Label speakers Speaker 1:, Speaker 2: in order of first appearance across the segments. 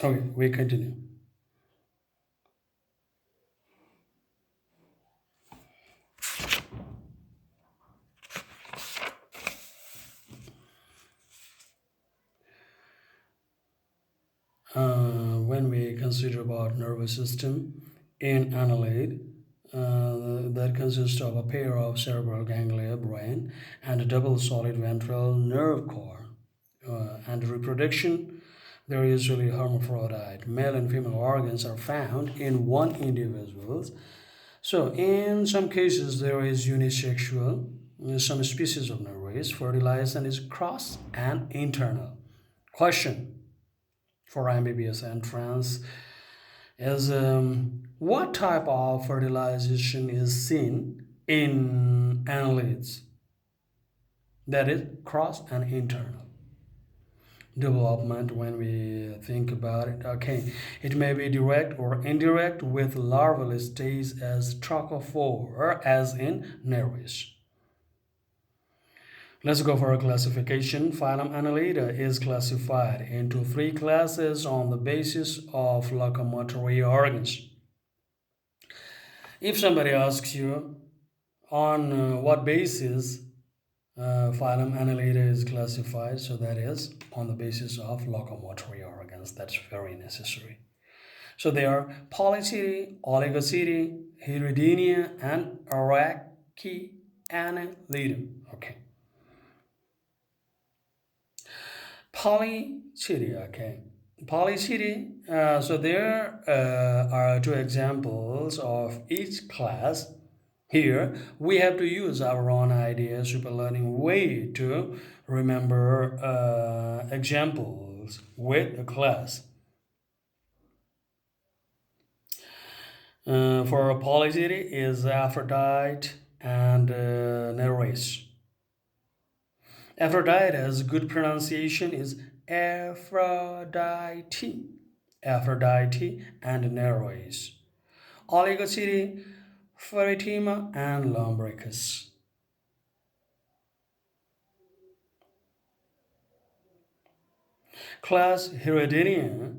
Speaker 1: Okay, we continue. When we consider about nervous system in annelid, that consists of a pair of cerebral ganglia brain and a double solid ventral nerve core. And reproduction, they're usually hermaphrodite. Male and female organs are found in one individual. So in some cases there is unisexual. Some species of nervous fertilize and is cross and internal. Question for MBBS entrance is what type of fertilization is seen in annelids? That is cross and internal development when we think about it. Okay, it may be direct or indirect with larval stage as trochophore as in Nereis. Let's go for a classification. Phylum Annelida is classified into three classes on the basis of locomotory organs. If somebody asks you on what basis phylum Annelida is classified, so that is on the basis of locomotory organs. That's very necessary. So they are Polychaetae, Oligochaetae, Hirudinea, and Archaeannelidum. Okay. Polychaetae, okay. Polychaetae, so there are two examples of each class. Here, we have to use our own idea, super learning way to remember examples with a class. For a Polychaetae is Aphrodite and Nereis. Aphrodite has good pronunciation is Aphrodite, Aphrodite and Nereis. Oligochaetae, Pheretima and Lumbricus. Class Hirudinea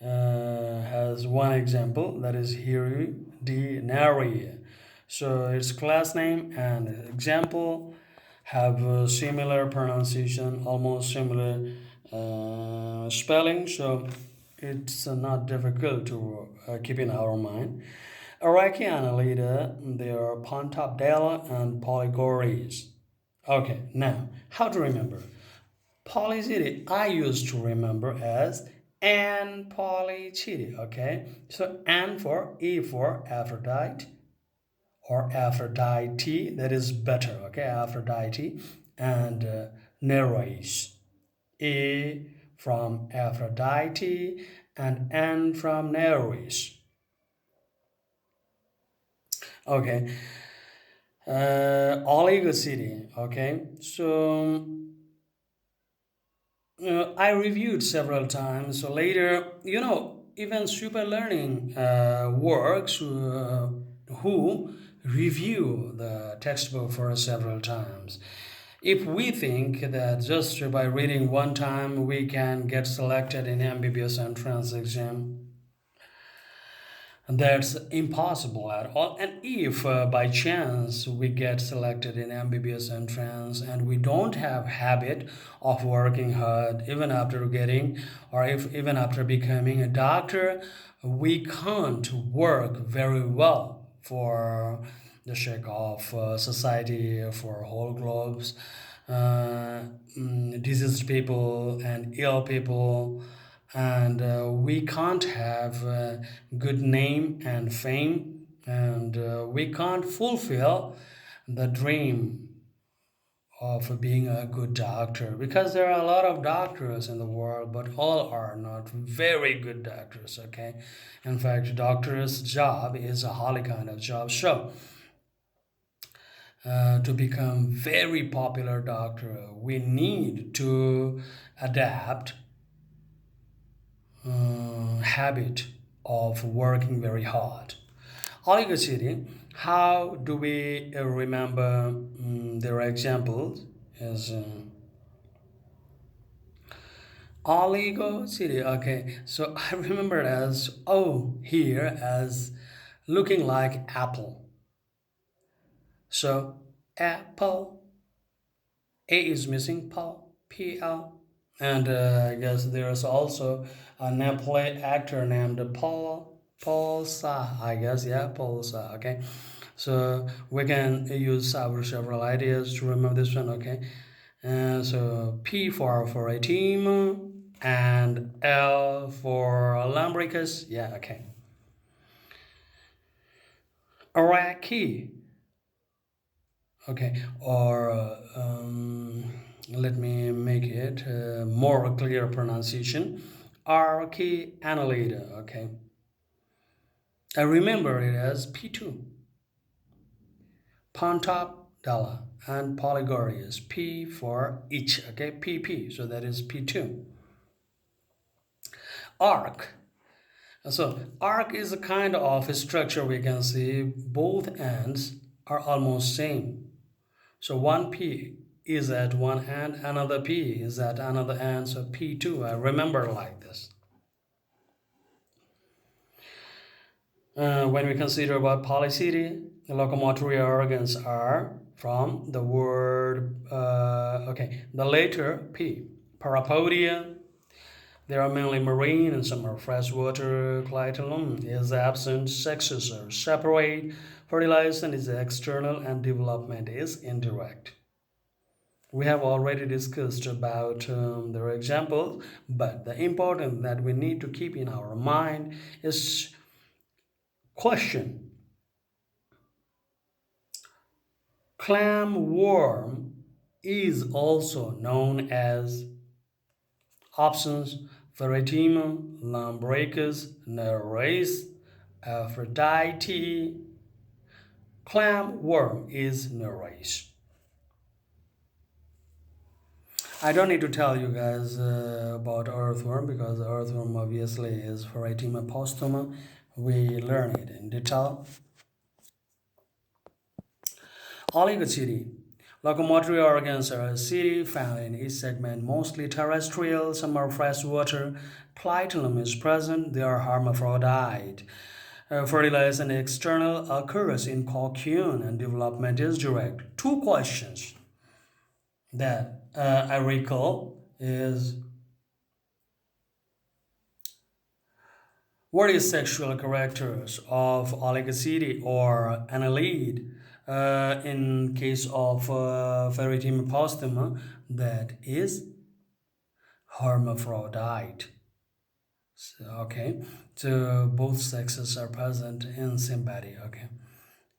Speaker 1: has one example, that is Hirudinaria. So its class name and example have a similar pronunciation, almost similar spelling, so it's not difficult to keep in our mind. Iraqi Annelida, they are Pontopdala and Polygores. Okay, now how to remember? Polychaetae I used to remember as An Polychaetae. Okay, so An for E for Aphrodite or Aphrodite, that is better. Okay, Aphrodite and Nereis. A from Aphrodite and N from Nereis. Okay, Oligocity. Okay, so I reviewed several times. So later, even super learning works who review the textbook for several times. If we think that just by reading one time we can get selected in MBBS entrance exam, that's impossible at all. And if by chance we get selected in MBBS entrance and we don't have habit of working hard even after getting or if even after becoming a doctor, we can't work very well for the sake of society, for whole globes, diseased people and ill people, and we can't have good name and fame, and we can't fulfill the dream of being a good doctor because there are a lot of doctors in the world, but all are not very good doctors. Okay, in fact, doctor's job is a holy kind of job. So to become very popular doctor, we need to adapt habit of working very hard. Oligocity, how do we remember their examples? Is Oligocity. Okay, so I remember it as O here as looking like apple. So apple, A is missing, Paul, P-L. And I guess there's also a Nepali actor named Paul Sa, I guess, yeah, Paul Sa, okay. So we can use our several ideas to remember this one, okay. So P for a team and L for Lambricus, yeah, okay. Iraqi, okay, or let me make it more clear pronunciation. Archie Annelida, okay. I remember it as P2. Pontop Dalla and Polygorius, P for each, okay, PP, so that is P2. Arc. So arc is a kind of a structure we can see both ends are almost same. So one P is at one end, another P is at another end, so P2. I remember like this. When we consider about polycity, the locomotory organs are from the word, the letter P. Parapodia, they are mainly marine and some are freshwater. Clitellum is absent, sexes are separate, fertilization is external, and development is indirect. We have already discussed about their examples, but the important that we need to keep in our mind is question. Clamworm is also known as options Ferretima, Lambricus, Nereis, Aphrodite. Clamworm is Nereis. I don't need to tell you guys about earthworm because earthworm obviously is Ferretima postuma. We learn it in detail. Oligoceti. Locomotory organs are a city found in each segment, mostly terrestrial, some are freshwater. Clitellum is present, they are hermaphrodite. Fertilization external occurs in cocoon and development is direct. Two questions that I recall is what is sexual characters of oligoceti or annelid? In case of Ferritima postuma, that is hermaphrodite. So, okay, so both sexes are present in same body. Okay,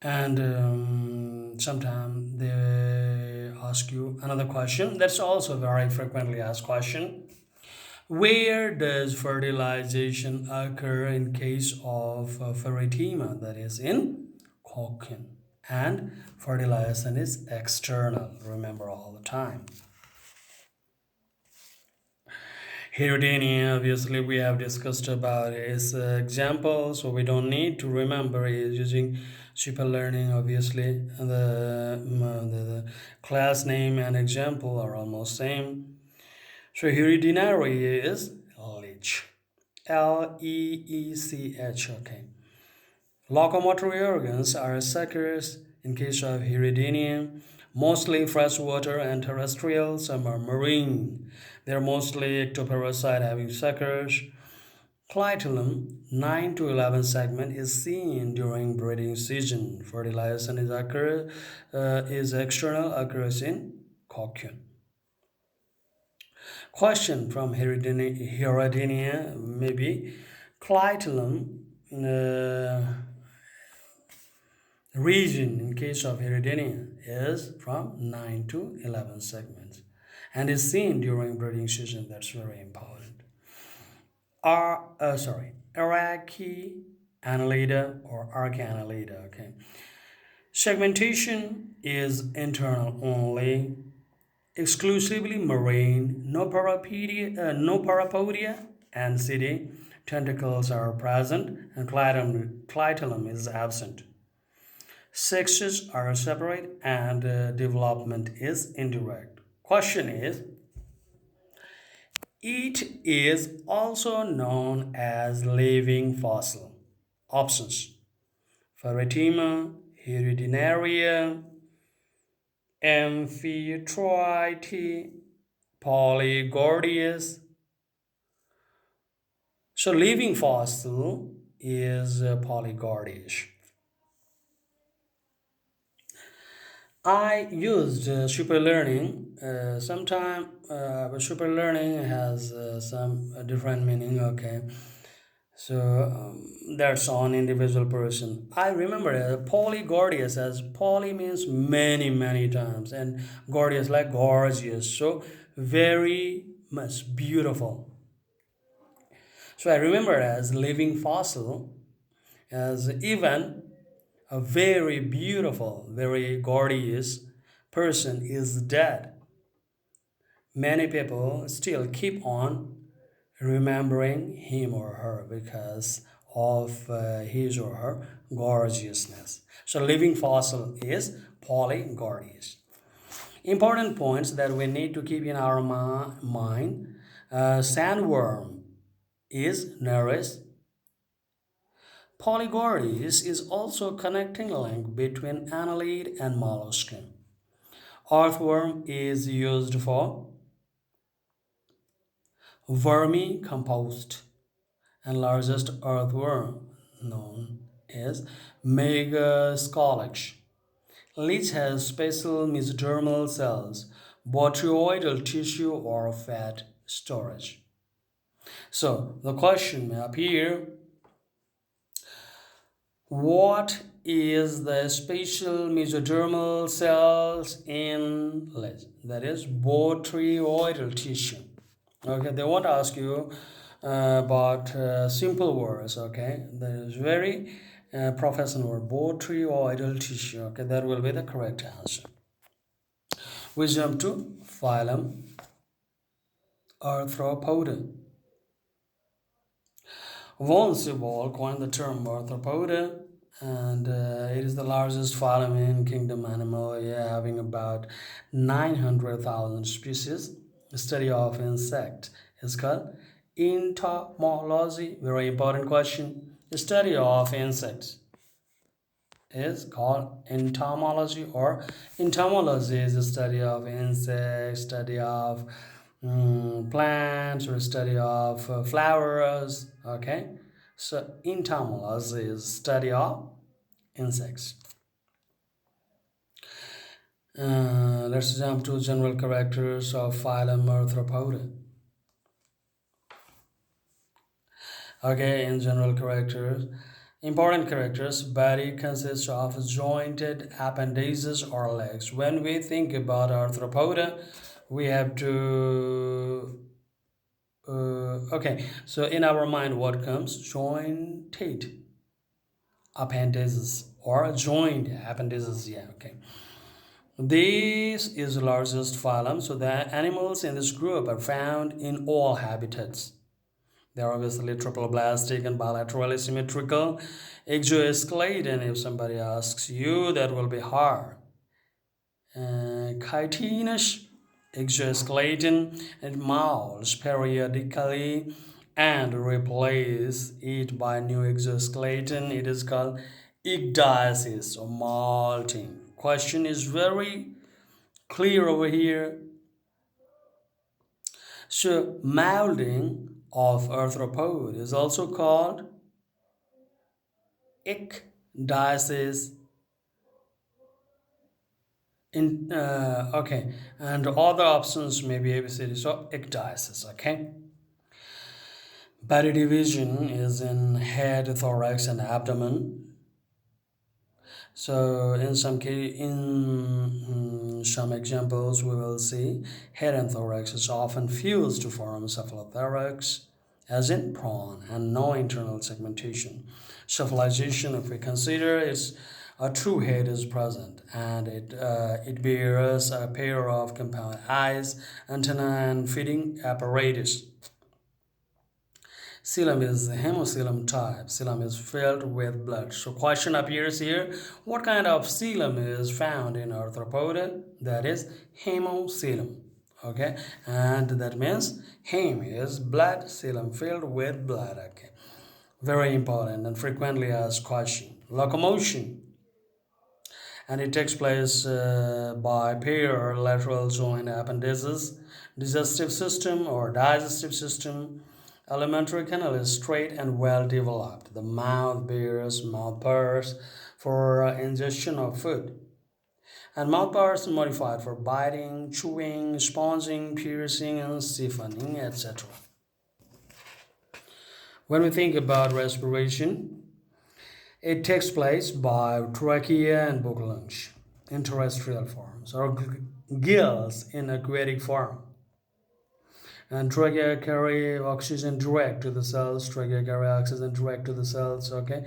Speaker 1: and sometimes they ask you another question. That's also a very frequently asked question. Where does fertilization occur in case of ferritima? That is in cocoon. And fertilization is external. Remember all the time. Hirudini, obviously, we have discussed about its example, so we don't need to remember it using super learning. Obviously, the class name and example are almost same. So Hiridinary is leech. Leech. Okay. Locomotory organs are suckers in case of Hiridinia, mostly freshwater and terrestrial, some are marine. They're mostly ectoparasite having suckers. Clitellum 9 to 11 segment is seen during breeding season. Fertilization is external, occurs in cocoon. Question from Heridinia maybe Clitellum region in case of Heridinia is from 9 to 11 segments and is seen during breeding season. That's very important. Iraqi Annelida or Arcannelida. Okay. Segmentation is internal only, exclusively marine, no parapodia and city. Tentacles are present and clitellum is absent. Sexes are separate and development is indirect. Question is, It is also known as living fossil. Options: Pheretima, Heredinaria, Amphitrite, Polygordius. So, living fossil is Polygordius. I used super learning. Sometime super learning has some different meaning. Okay, so that's on individual person. I remember polygordius as poly means many many times, and gorgeous like gorgeous. So very much beautiful. So I remember as living fossil as even a very beautiful, very gorgeous person is dead. Many people still keep on remembering him or her because of his or her gorgeousness. So, living fossil is polygorgeous. Important points that we need to keep in our mind: sandworm is nourished. Polygorgeous is also a connecting link between annelid and mollusk. Earthworm is used for vermicompost, and largest earthworm known is Megascolex. Leech has special mesodermal cells, botryoidal tissue or fat storage. So the question may appear: what is the special mesodermal cells in leech? That is botryoidal tissue. Okay, they won't ask you about simple words. Okay, that is very professional word, botryoidal tissue. Okay, that will be the correct answer. We jump to phylum Arthropoda. Von Siebold coined the term Arthropoda, and it is the largest phylum in kingdom Animalia, having about 900,000 species. The study of insect is called entomology. Very important question. The study of insects is called entomology, or entomology is the study of insects, study of plants, or study of flowers. Okay, so entomology is study of insects. Let's jump to general characters of phylum Arthropoda. Okay, in general characters, important characters: body consists of jointed appendages or legs. When we think about Arthropoda, we have to okay, so in our mind, what comes? Jointed appendages or joined appendages. Yeah, okay. This is the largest phylum, so the animals in this group are found in all habitats. They are obviously triploblastic and bilaterally symmetrical. Exoskeleton, if somebody asks you, that will be hard. Chitinous exoskeleton, it molds periodically and replace it by new exoskeleton. It is called ecdysis or molting. Question is very clear over here. So molding of arthropod is also called ecdysis. In okay, and other options may be ABCD. So ecdysis. Okay. Body division is in head, thorax, and abdomen. So in some examples, we will see head and thorax is often fused to form cephalothorax, as in prawn, and no internal segmentation. Cephalization, if we consider, is a true head is present, and it bears a pair of compound eyes, antenna, and feeding apparatus. Coelom is hemocoelom type. Coelom is filled with blood. So question appears here: what kind of coelom is found in arthropoda? That is hemocoelom. Okay, and that means heme is blood, coelom filled with blood. Okay, very important and frequently asked question. Locomotion, and it takes place by pair lateral joint appendages, digestive system or digestive system. Alimentary canal is straight and well developed. The mouth bears mouth parts for ingestion of food, and mouth parts are modified for biting, chewing, sponging, piercing, and siphoning, etc. When we think about respiration, it takes place by trachea and vocal lungs in terrestrial forms, or gills in aquatic form. And trachea carry oxygen direct to the cells. Trachea carry oxygen direct to the cells. Okay,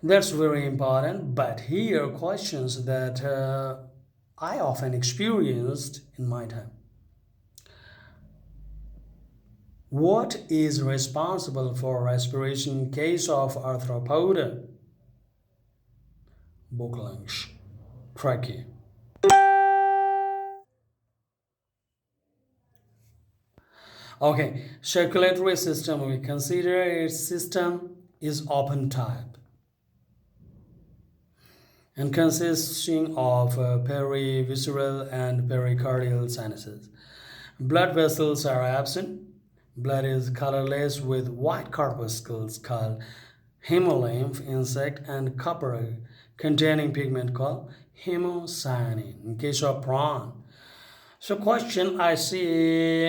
Speaker 1: that's very important. But here questions that I often experienced in my time. What is responsible for respiration in case of arthropoda? Vocal lungs, trachea. Okay, circulatory system, we consider its system is open type and consisting of perivisceral and pericardial sinuses. Blood vessels are absent. Blood is colorless with white corpuscles called hemolymph insect and copper containing pigment called hemocyanin in case of prawn. So question I see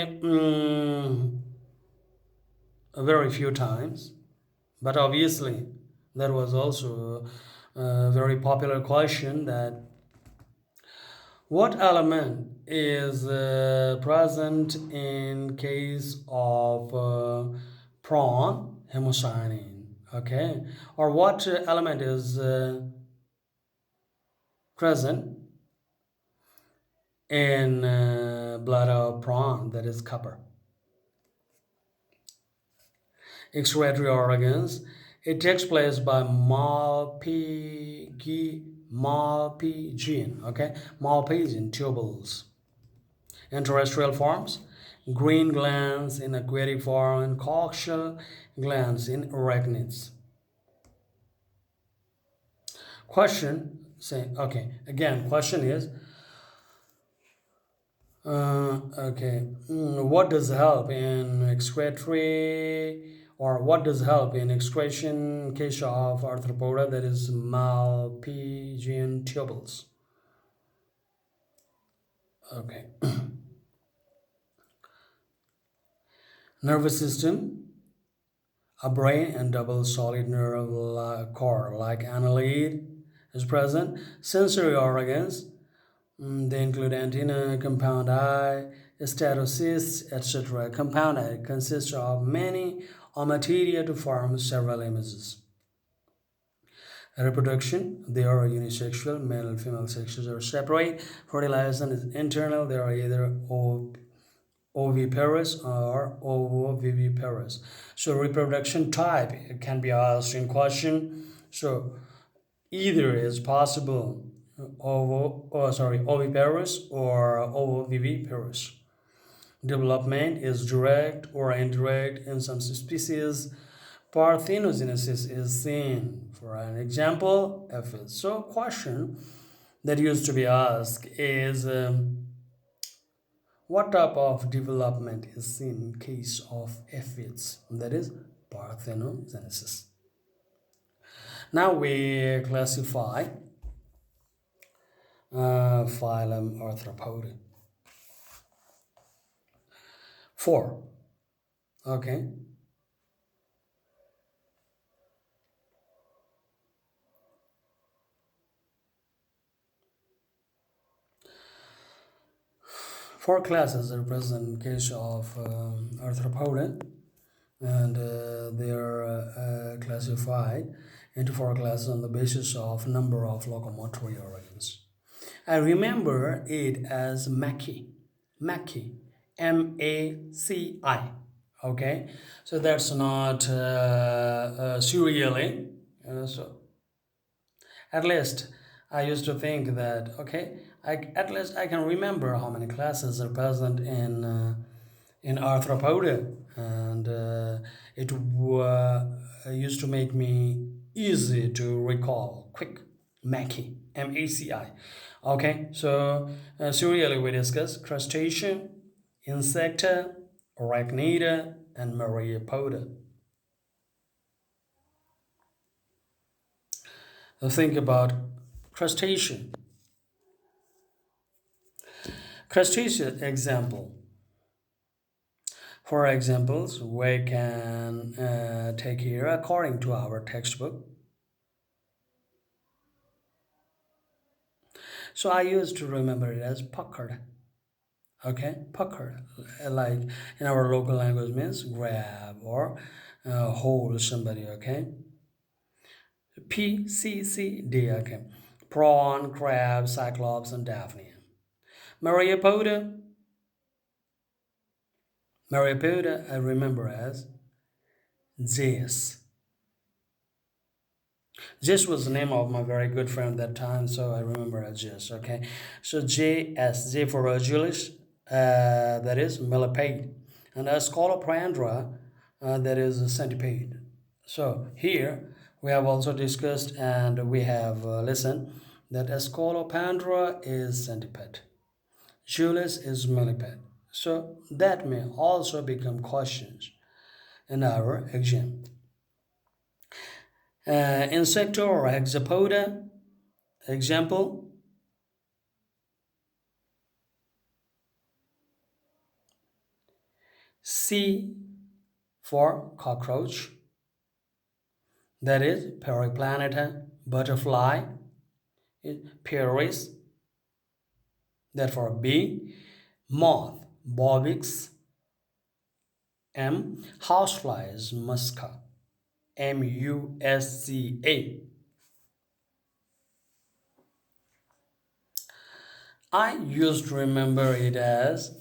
Speaker 1: very few times. But obviously, there was also a very popular question that what element is present in case of prawn hemocyanin? Okay, or what element is present in blood of prawn, that is copper? Excretory organs. It takes place by Malpighian, okay, Malpighian tubules. In terrestrial forms, green glands in aquatic form and coaxial glands in arachnids. Question, say, okay, again, question is, what does help in excretory or what does help in excretion in case of arthropoda, that is Malpighian tubules? Okay. Nervous system, a brain and double solid nerve core like Annelida is present. Sensory organs, they include antenna, compound eye, statocysts, etc. Compound eye consists of many ommatidia to form several images. Reproduction, they are unisexual, male and female sexes are separate. Fertilization is internal, they are either oviparous or ovoviviparous. So reproduction type can be asked in question. So either is possible, oviparous or ovoviviparous. Development is direct or indirect. In some species, parthenogenesis is seen. For an example, aphids. So question that used to be asked is what type of development is seen in case of aphids? That is parthenogenesis. Now we classify phylum Arthropoda. Four. Okay. Four classes are present in case of Arthropoda, and they are classified into four classes on the basis of number of locomotory organs. I remember it as Maci, MACI. Okay, so that's not serially. So at least I used to think that okay, at least I can remember how many classes are present in Arthropoda, and it used to make me easy to recall. Quick, Maci, MACI. Okay, so serially we discuss crustacean, insecta, arachnida, and myriapoda. Now think about crustacean. Crustacean example. For examples, we can take here according to our textbook. So I used to remember it as puckered. Okay, puckered. Like in our local language means grab or hold somebody. Okay, PCCD. Okay, prawn, crab, cyclops, and daphne. Myriapoda. Myriapoda I remember as Zeus. Jess was the name of my very good friend at that time, so I remember as Jess. Okay, so JS, J for Julius, that is millipede, and a scolopendra, that is a centipede. So here we have also discussed and we have listened that a scolopendra is centipede, Julius is millipede. So that may also become questions in our exam. Insecta or hexapoda. Example, C for cockroach, that is Periplaneta, butterfly, Paris, that for B, moth, Bobix, M, houseflies, Musca, Musca. I used to remember it as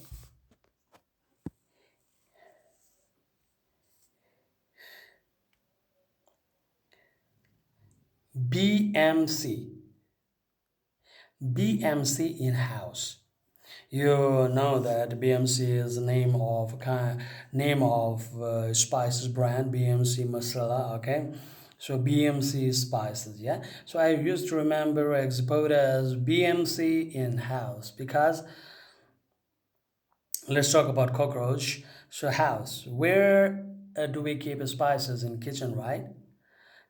Speaker 1: BMC, BMC in house. You know that BMC is the name of spices brand BMC masala. Okay, so BMC spices. Yeah. So I used to remember Expoda as BMC in house because let's talk about cockroach. So house. Where do we keep spices in kitchen? Right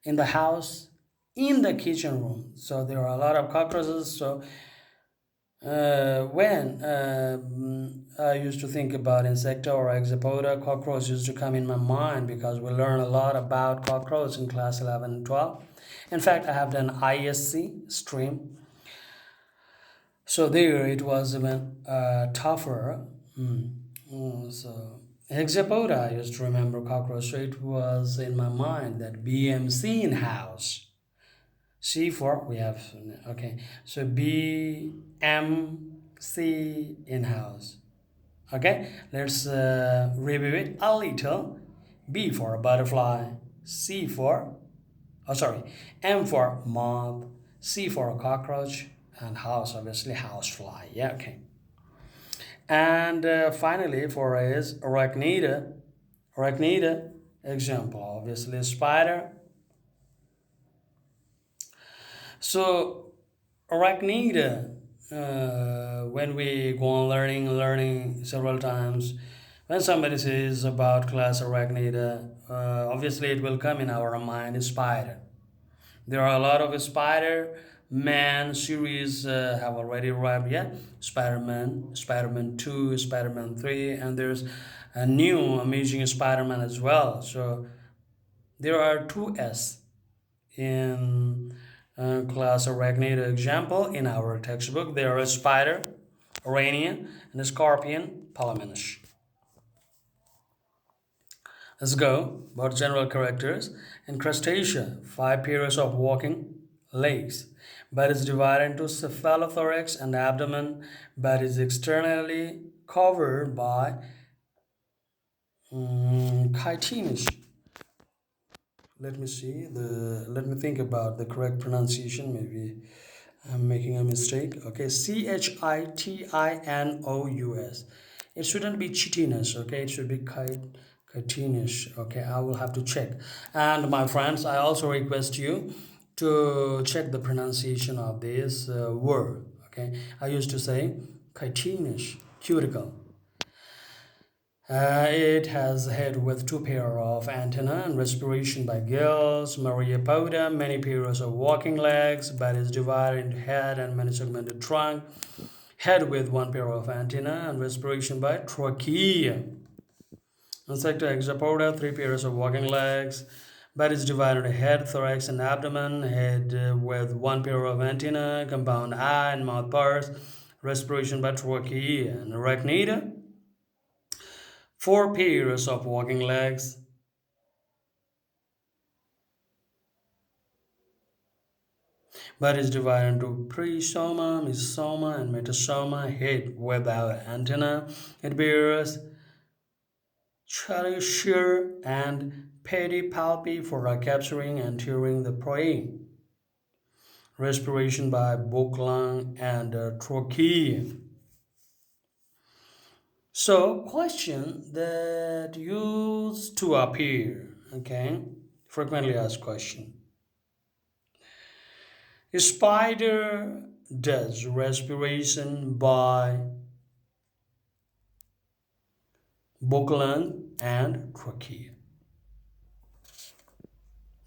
Speaker 1: in the house, in the kitchen room. So there are a lot of cockroaches. So when I used to think about insecta or hexapoda, cockroach used to come in my mind because we learn a lot about cockroach in class 11 and 12. In fact, I have done ISC stream, so there it was even tougher. So hexapoda, I used to remember cockroach, so it was in my mind that BMC in house. C4 we have, okay, so BMC in-house. Okay, let's review it a little. B for butterfly, C for, oh sorry, M for moth, C for cockroach, and house, obviously housefly. Yeah, okay. And finally for is arachnida, arachnida, example, obviously spider. So arachnida, when we go on learning several times, when somebody says about class arachnida, obviously it will come in our mind is spider. There are a lot of Spider-Man series have already arrived. Yeah, Spider-Man, Spider-Man 2, Spider-Man 3, and there's a new Amazing Spider-Man as well. So there are two S in class arachnida example in our textbook. There are a spider, arania, and a scorpion, palaminus. Let's go about general characters. In crustacea, five pairs of walking legs. Body is divided into cephalothorax and abdomen. Body is externally covered by chitinous. Let me see the. Let me think about the correct pronunciation. Maybe I'm making a mistake. Okay, Chitinous. It shouldn't be chitinous. Okay, it should be chitinous. Okay, I will have to check. And my friends, I also request you to check the pronunciation of this word. Okay, I used to say chitinous, cuticle. It has head with two pair of antennae and respiration by gills, Mariapoda, many pairs of walking legs, but is divided into head and many segmented trunk, head with one pair of antennae and respiration by trachea. Insecta hexapoda, three pairs of walking legs, but is divided into head, thorax, and abdomen, head with one pair of antennae, compound eye and mouth parts, respiration by trachea. And arachnida, four pairs of walking legs, but is divided into presoma, mesosoma, and metasoma. Head without antenna. It bears chelicere and pedipalpi for capturing and tearing the prey. Respiration by book, lung, and trachea. So, question that used to appear. Okay, frequently asked question. A spider does respiration by Buckland and Turkey.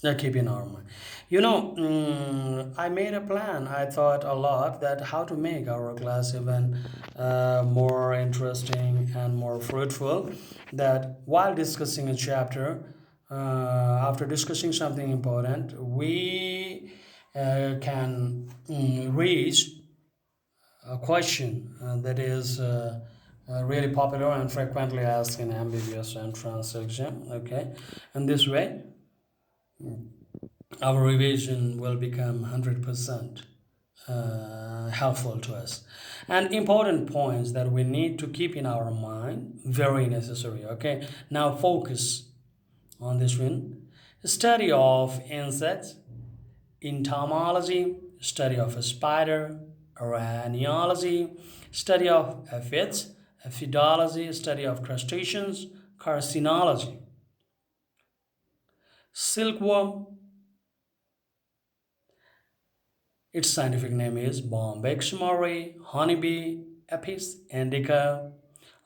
Speaker 1: That keep in our mind. I made a plan. I thought a lot that how to make our class even more interesting and more fruitful. That while discussing a chapter, after discussing something important, we can reach a question that is really popular and frequently asked in MBBS entrance exam. Okay, and this way, our revision will become 100% helpful to us. And important points that we need to keep in our mind, very necessary. Okay, now focus on this one. Study of insects, entomology, study of a spider, araneology, study of aphids, aphidology, study of crustaceans, carcinology, silkworm, its scientific name is Bombyx murray, honeybee, Apis indica,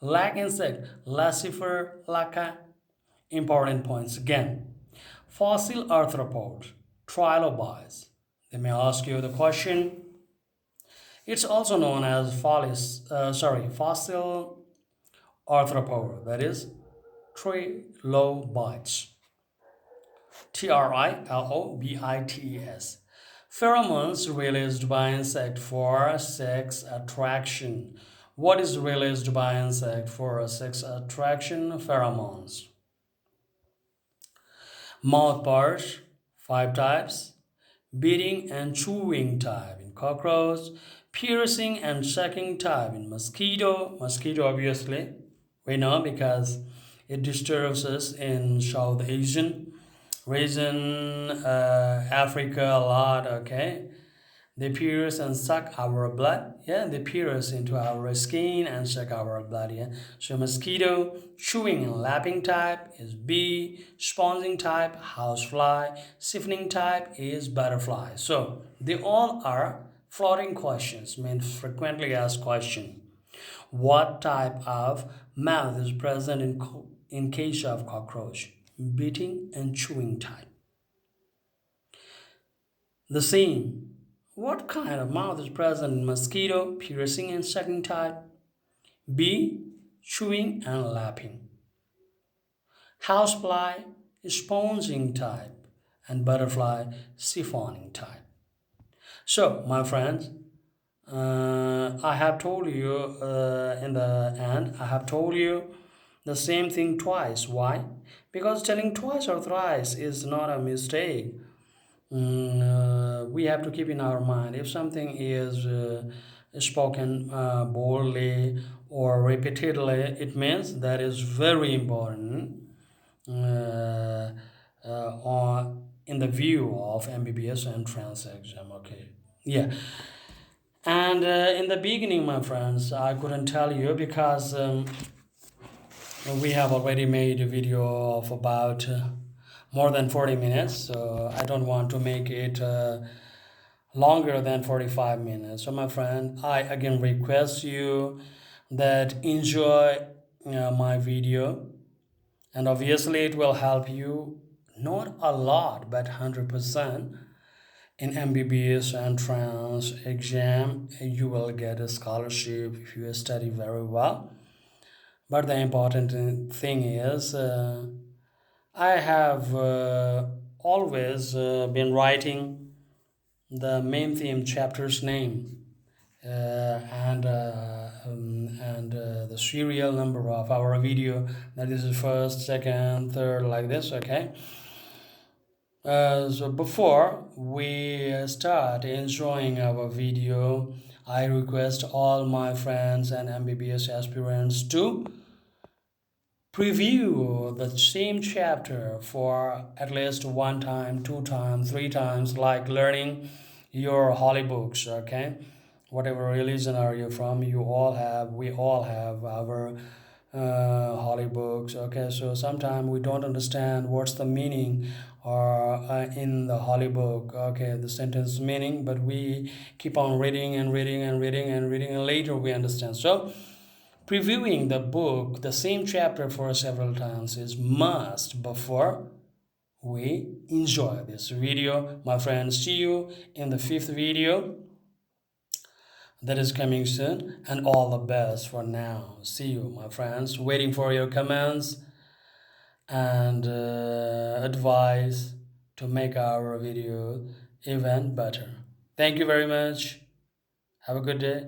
Speaker 1: lag insect, Lacifer laca. Important points again. Fossil arthropods, trilobites. They may ask you the question. It's also known as fossil arthropoda, that is trilobites. Trilobites. Pheromones released by insect for sex attraction. What is released by insect for sex attraction? Pheromones. Mouth parts, five types. Beating and chewing type in cockroach, piercing and sucking type in mosquito. Mosquito, obviously, we know because it disturbs us in South Asian region, Africa a lot. Okay, they pierce and suck our blood. Yeah, they pierce into our skin and suck our blood. Yeah. So mosquito, chewing and lapping type is bee, sponging type, housefly, siphoning type is butterfly. So they all are floating questions, means frequently asked question. What type of mouth is present in case of cockroach? Beating and chewing type. The same. What kind of mouth is present in mosquito, piercing and sucking type? B. Chewing and lapping. Housefly, sponging type. And butterfly, siphoning type. So, my friends, I have told you in the end, I have told you the same thing twice. Why? Because telling twice or thrice is not a mistake. We have to keep in our mind if something is spoken boldly or repeatedly, it means that is very important in the view of MBBS entrance exam. Okay, yeah. And in the beginning, my friends, I couldn't tell you because we have already made a video of about more than 40 minutes, so I don't want to make it longer than 45 minutes. So, my friend, I again request you that enjoy my video, and obviously, it will help you not a lot but 100% in MBBS entrance exam. You will get a scholarship if you study very well. But the important thing is, I have always been writing the main theme chapter's name and the serial number of our video. That is first, second, third, like this. Okay. So before we start enjoying our video, I request all my friends and MBBS aspirants to preview the same chapter for at least one time, two times, three times, like learning your holy books. Okay, whatever religion are you from, we all have our holy books. Okay, so sometimes we don't understand what's the meaning or in the holy book. Okay, the sentence meaning, but we keep on reading and reading and reading and reading, and later we understand. So previewing the book, the same chapter for several times is must before we enjoy this video. My friends, see you in the fifth video that is coming soon, and all the best for now. See you, my friends. Waiting for your comments and advice to make our video even better. Thank you very much. Have a good day.